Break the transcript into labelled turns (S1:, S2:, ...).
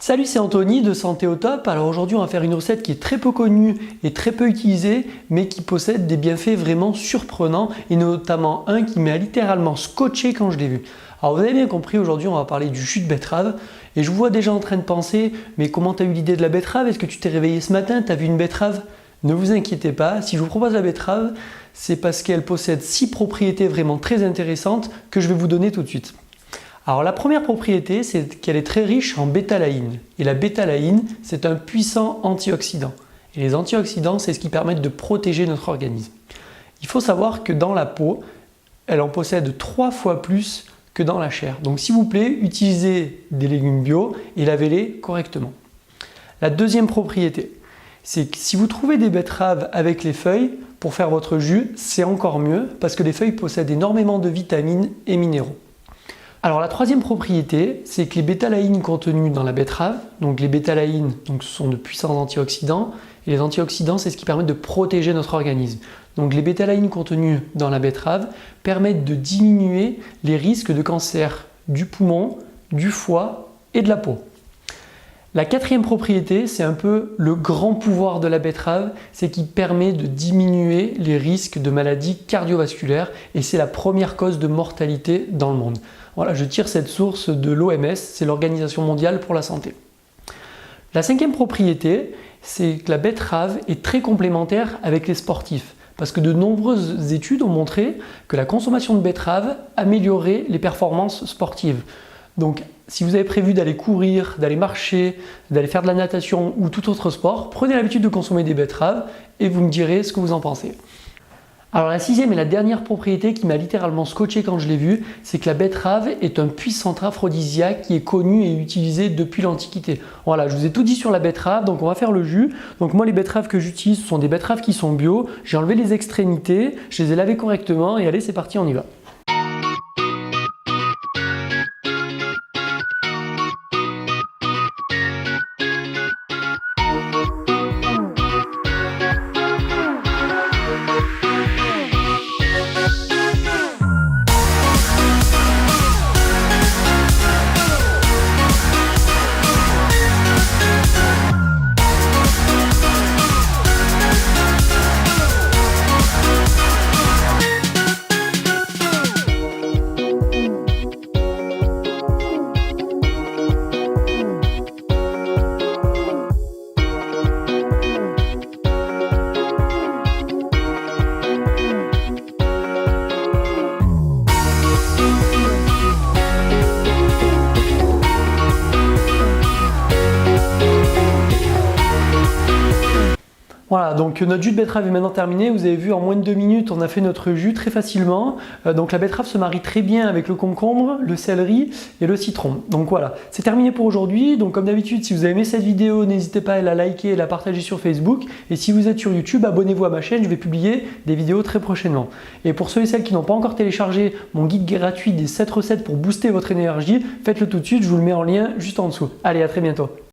S1: Salut, c'est Anthony de Santé au Top. Alors aujourd'hui, on va faire une recette qui est très peu connue et très peu utilisée, mais qui possède des bienfaits vraiment surprenants et notamment un qui m'a littéralement scotché quand je l'ai vu. Alors vous avez bien compris, aujourd'hui, on va parler du jus de betterave et je vous vois déjà en train de penser, mais comment tu as eu l'idée de la betterave? Est-ce que tu t'es réveillé ce matin, tu as vu une betterave? Ne vous inquiétez pas, si je vous propose la betterave, c'est parce qu'elle possède 6 propriétés vraiment très intéressantes que je vais vous donner tout de suite. Alors la première propriété, c'est qu'elle est très riche en bétalaïne. Et la bétalaïne, c'est un puissant antioxydant. Et les antioxydants, c'est ce qui permet de protéger notre organisme. Il faut savoir que dans la peau, elle en possède 3 fois plus que dans la chair. Donc s'il vous plaît, utilisez des légumes bio et lavez-les correctement. La deuxième propriété, c'est que si vous trouvez des betteraves avec les feuilles, pour faire votre jus, c'est encore mieux parce que les feuilles possèdent énormément de vitamines et minéraux. Alors la troisième propriété, c'est que les bétalaïnes contenues dans la betterave, donc les bétalaïnes ce sont de puissants antioxydants, et les antioxydants c'est ce qui permet de protéger notre organisme. Donc les bétalaïnes contenues dans la betterave permettent de diminuer les risques de cancer du poumon, du foie et de la peau. La quatrième propriété, c'est un peu le grand pouvoir de la betterave, c'est qu'il permet de diminuer les risques de maladies cardiovasculaires et c'est la première cause de mortalité dans le monde. Voilà, je tire cette source de l'OMS, c'est l'Organisation mondiale pour la santé. La cinquième propriété, c'est que la betterave est très complémentaire avec les sportifs parce que de nombreuses études ont montré que la consommation de betterave améliorait les performances sportives. Donc, si vous avez prévu d'aller courir, d'aller marcher, d'aller faire de la natation ou tout autre sport, prenez l'habitude de consommer des betteraves et vous me direz ce que vous en pensez. Alors la sixième et la dernière propriété qui m'a littéralement scotché quand je l'ai vue, c'est que la betterave est un puissant aphrodisiaque qui est connu et utilisé depuis l'Antiquité. Voilà, je vous ai tout dit sur la betterave, donc on va faire le jus. Donc moi les betteraves que j'utilise, ce sont des betteraves qui sont bio. J'ai enlevé les extrémités, je les ai lavées correctement et allez c'est parti, on y va. Voilà, donc notre jus de betterave est maintenant terminé. Vous avez vu, en moins de 2 minutes, on a fait notre jus très facilement. Donc la betterave se marie très bien avec le concombre, le céleri et le citron. Donc voilà, c'est terminé pour aujourd'hui. Donc comme d'habitude, si vous avez aimé cette vidéo, n'hésitez pas à la liker et la partager sur Facebook. Et si vous êtes sur YouTube, abonnez-vous à ma chaîne, je vais publier des vidéos très prochainement. Et pour ceux et celles qui n'ont pas encore téléchargé mon guide gratuit des 7 recettes pour booster votre énergie, faites-le tout de suite, je vous le mets en lien juste en dessous. Allez, à très bientôt.